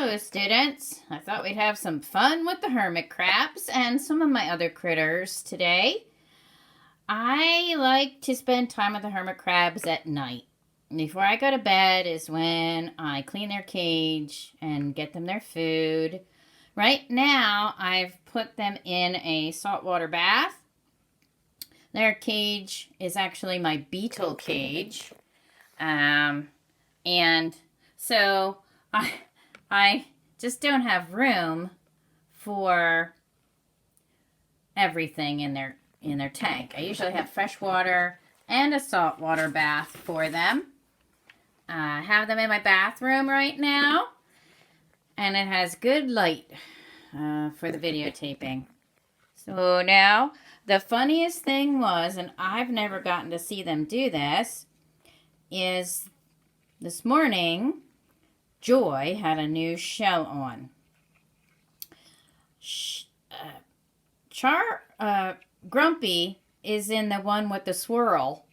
Hello, students. I thought we'd have some fun with the hermit crabs and some of my other critters today. I like to spend time with the hermit crabs at night. Before I go to bed is when I clean their cage and get them their food. Right now, I've put them in a saltwater bath. Their cage is actually my beetle cage. And so I just don't have room for everything in their tank. I usually have fresh water and a saltwater bath for them. I have them in my bathroom right now, and it has good light for the videotaping. So now, the funniest thing was, and I've never gotten to see them do this, is this morning, Joy had a new shell on. Grumpy is in the one with the swirl.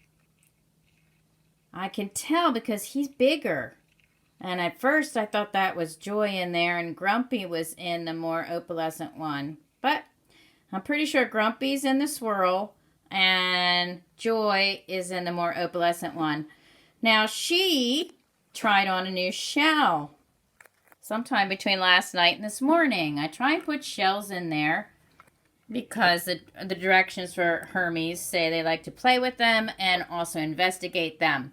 I can tell because he's bigger. And at first I thought that was Joy in there and Grumpy was in the more opalescent one. But I'm pretty sure Grumpy's in the swirl and Joy is in the more opalescent one. Now she tried on a new shell sometime between last night and this morning. I try and put shells in there because the directions for Hermes say they like to play with them and also investigate them.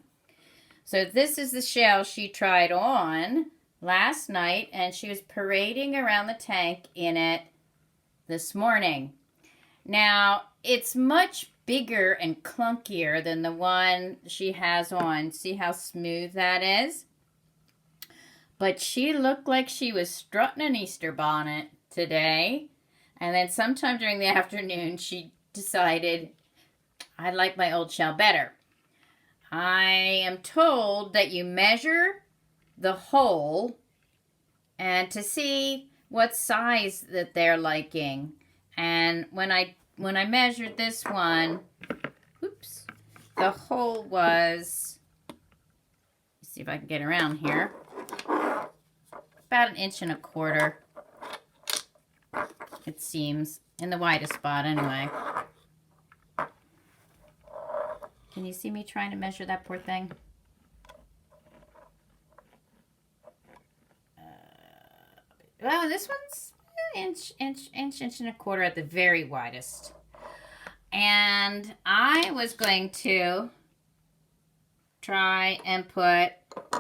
So this is the shell she tried on last night, and she was parading around the tank in it this morning. Now, it's much bigger and clunkier than the one she has on. See how smooth that is? But she looked like she was strutting an Easter bonnet today. And then sometime during the afternoon, she decided, I like my old shell better. I am told that you measure the hole and to see what size that they're liking. And when I measured this one, oops, the hole was, let's see if I can get around here, about 1.25 inches, it seems, in the widest spot anyway. Can you see me trying to measure that poor thing? Well, this one's inch and a quarter at the very widest. And I was going to try and put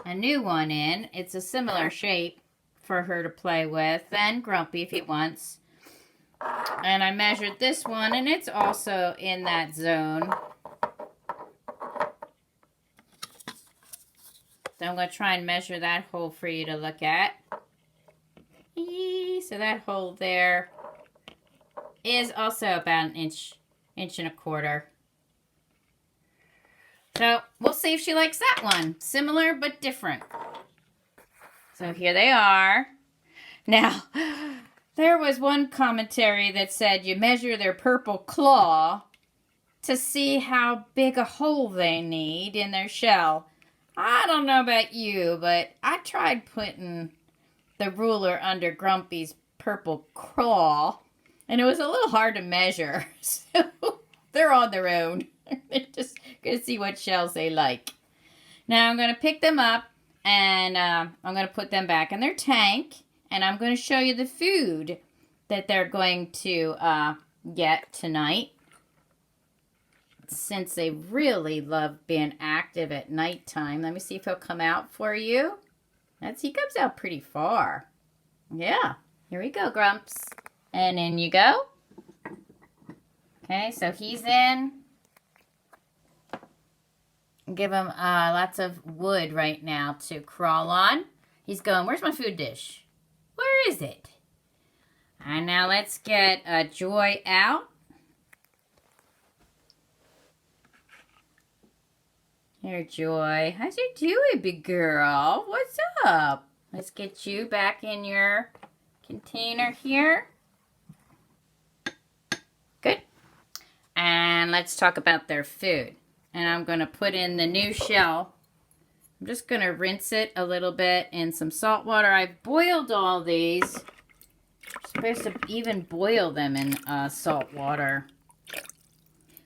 a new one in. It's a similar shape for her to play with, and Grumpy if he wants. And I measured this one, and it's also in that zone. So I'm going to try and measure that hole for you to look at. So that hole there is also about 1.25 inches. So we'll see if she likes that one. Similar but different. So here they are. Now, there was one commentary that said you measure their purple claw to see how big a hole they need in their shell. I don't know about you, but I tried putting the ruler under Grumpy's purple claw, and it was a little hard to measure. So they're on their own. They're just going to see what shells they like. Now I'm going to pick them up, and I'm going to put them back in their tank, and I'm going to show you the food that they're going to get tonight. Since they really love being active at nighttime. Let me see if he'll come out for you. He comes out pretty far. Yeah. Here we go, Grumps. And in you go. Okay, so he's in. Give him lots of wood right now to crawl on. He's going, where's my food dish? Where is it? And now let's get Joy out. Here, Joy. How's you doing, big girl? What's up? Let's get you back in your container here. Good. And let's talk about their food. And I'm going to put in the new shell I'm just going to rinse it a little bit in some salt water. I've boiled all these. I'm supposed to even boil them in salt water.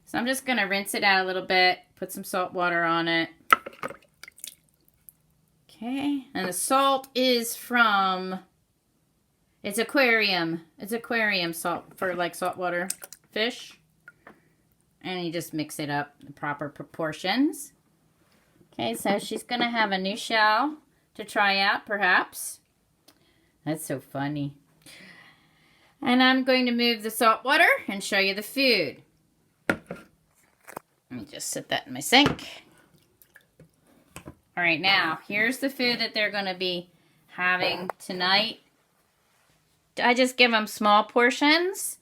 So I'm just going to rinse it out a little bit, put some salt water on it. Okay, and the salt is from, it's aquarium salt for like saltwater fish. And you just mix it up in proper proportions. Okay, so she's going to have a new shell to try out, perhaps. That's so funny. And I'm going to move the salt water and show you the food. Let me just set that in my sink. All right, now, here's the food that they're going to be having tonight. I just give them small portions.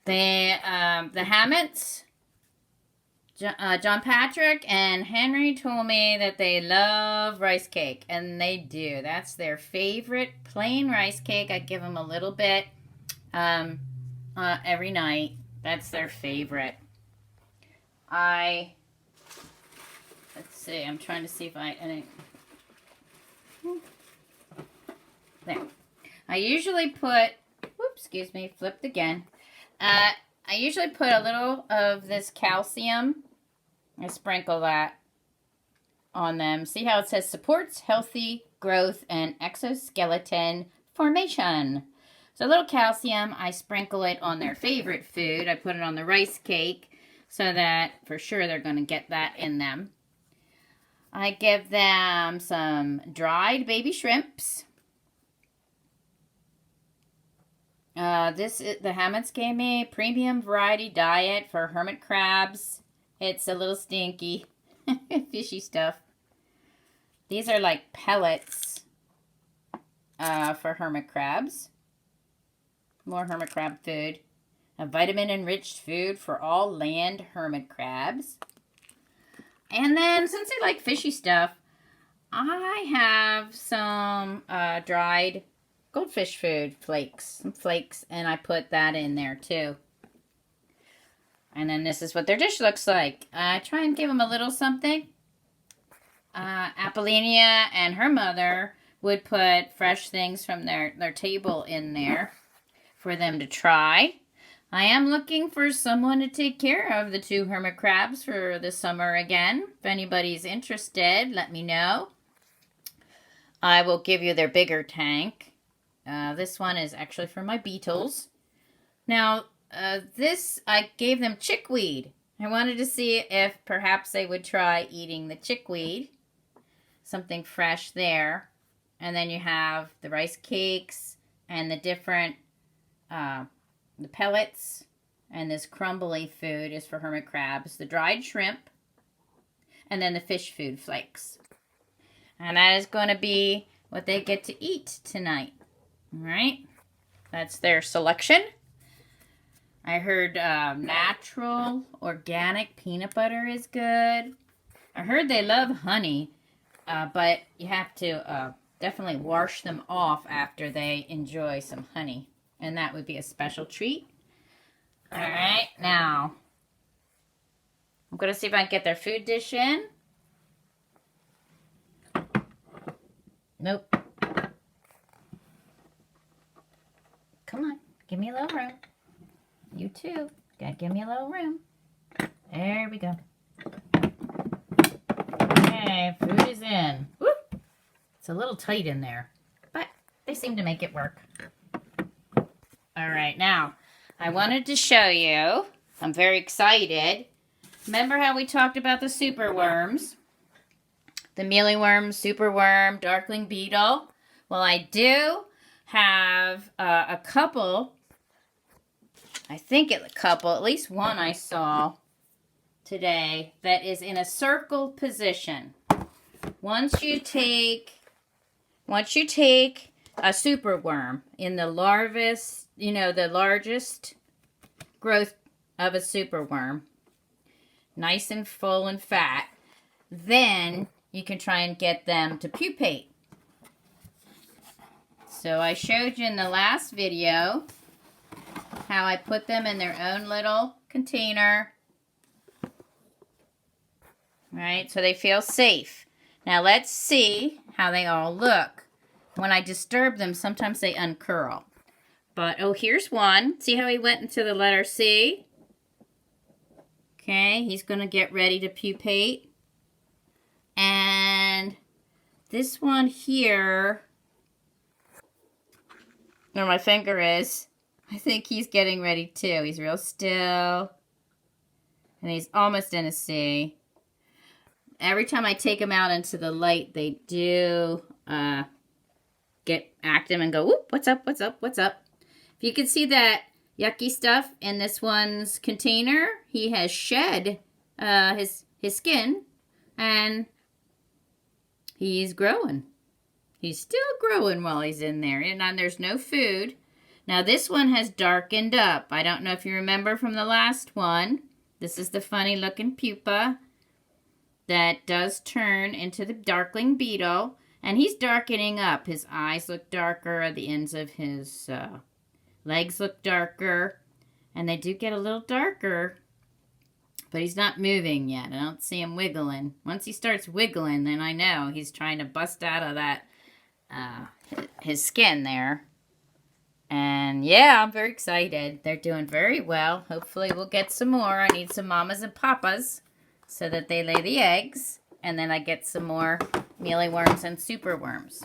The Hermits, John Patrick and Henry told me that they love rice cake, and they do. That's their favorite, plain rice cake. I give them a little bit every night. That's their favorite. Let's see, I'm trying to see if there. I usually put, whoops, excuse me, flipped again. I usually put a little of this calcium. I sprinkle that on them. See how it says supports healthy growth and exoskeleton formation. So a little calcium, I sprinkle it on their favorite food. I put it on the rice cake so that for sure they're going to get that in them. I give them some dried baby shrimps. The Hermits gave me premium variety diet for hermit crabs. It's a little stinky, fishy stuff. These are like pellets for hermit crabs. More hermit crab food. A vitamin-enriched food for all land hermit crabs. And then, since they like fishy stuff, I have some dried goldfish food flakes. Some flakes, and I put that in there too. And then this is what their dish looks like. I try and give them a little something. Apollina and her mother would put fresh things from their table in there for them to try. I am looking for someone to take care of the 2 hermit crabs for the summer again. If anybody's interested, let me know. I will give you their bigger tank. This one is actually for my beetles. Now, this, I gave them chickweed. I wanted to see if perhaps they would try eating the chickweed. Something fresh there. And then you have the rice cakes and the different, the pellets. And this crumbly food is for hermit crabs. The dried shrimp. And then the fish food flakes. And that is going to be what they get to eat tonight. All right. That's their selection. I heard natural, organic peanut butter is good. I heard they love honey, but you have to definitely wash them off after they enjoy some honey. And that would be a special treat. All right, now, I'm going to see if I can get their food dish in. Nope. Come on, give me a little room. You too. Gotta give me a little room. There we go. Okay, food is in. Whoop! It's a little tight in there, but they seem to make it work. All right, now, I wanted to show you, I'm very excited. Remember how we talked about the superworms? The mealyworm, superworm, darkling beetle. Well, I do have a couple. I think a couple, at least one I saw today that is in a circle position. Once you take a superworm in the largest, the largest growth of a superworm, nice and full and fat, then you can try and get them to pupate. So I showed you in the last video how I put them in their own little container, right? So they feel safe. Now let's see how they all look. When I disturb them, sometimes they uncurl. But, oh, here's one. See how he went into the letter C? Okay, he's going to get ready to pupate. And this one here, where my finger is, I think he's getting ready too. He's real still. And he's almost in a C. Every time I take them out into the light, they do get active and go, whoop, what's up, what's up, what's up? If you can see that yucky stuff in this one's container, he has shed his skin, and he's growing. He's still growing while he's in there, and there's no food. Now this one has darkened up. I don't know if you remember from the last one. This is the funny looking pupa that does turn into the darkling beetle, and he's darkening up. His eyes look darker, the ends of his legs look darker, and they do get a little darker, but he's not moving yet. I don't see him wiggling. Once he starts wiggling, then I know he's trying to bust out of that his skin there. And yeah, I'm very excited. They're doing very well. Hopefully we'll get some more. I need some mamas and papas so that they lay the eggs, and then I get some more mealyworms and superworms.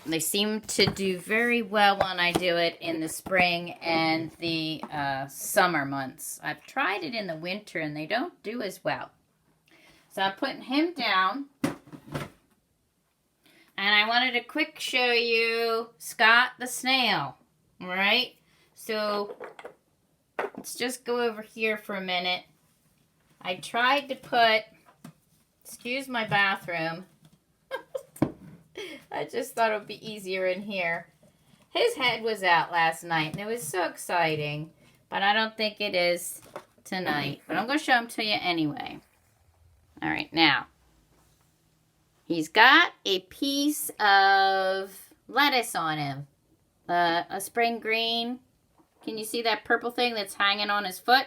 They seem to do very well when I do it in the spring and the summer months. I've tried it in the winter and they don't do as well. So I'm putting him down. And I wanted to quick show you Scott the snail. Alright? So let's just go over here for a minute. I tried to put, excuse my bathroom. I just thought it would be easier in here. His head was out last night, and it was so exciting. But I don't think it is tonight. But I'm going to show him to you anyway. Alright, now. He's got a piece of lettuce on him. A spring green. Can you see that purple thing that's hanging on his foot?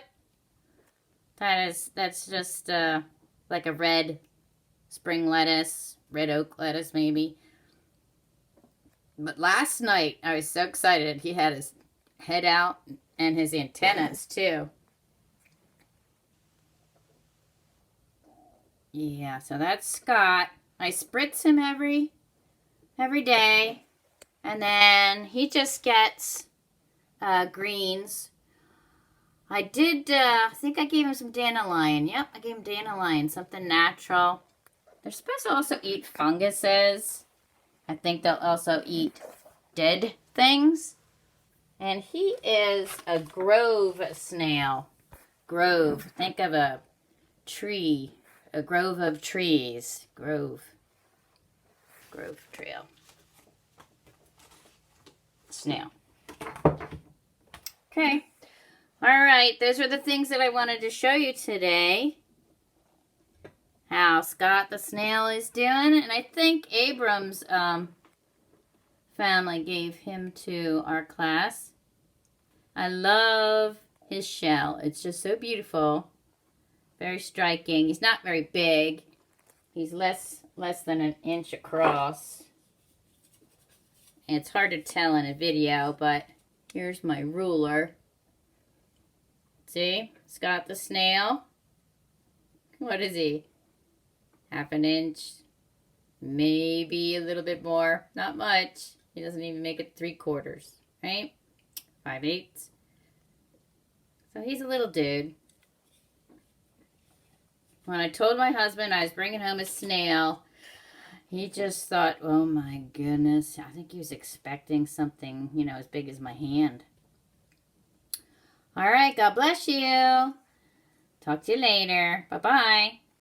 That's just like a red spring lettuce. Red oak lettuce, maybe. But last night, I was so excited. He had his head out and his antennas, too. Yeah, so that's Scott. I spritz him every day. And then he just gets greens. I think I gave him some dandelion. Yep, I gave him dandelion, something natural. They're supposed to also eat funguses. I think they'll also eat dead things. And he is a grove snail. Grove. Think of a tree. A grove of trees. Grove trail. Snail. Okay. Alright, those are the things that I wanted to show you today. How Scott the snail is doing. And I think Abram's family gave him to our class. I love his shell. It's just so beautiful. Very striking. He's not very big. He's less than an inch across. And it's hard to tell in a video, but here's my ruler. See? Scott the snail. What is he? Half an inch. Maybe a little bit more. Not much. He doesn't even make it 3/4. Right? 5/8. So he's a little dude. When I told my husband I was bringing home a snail, he just thought, oh my goodness. I think he was expecting something, as big as my hand. All right, God bless you. Talk to you later. Bye-bye.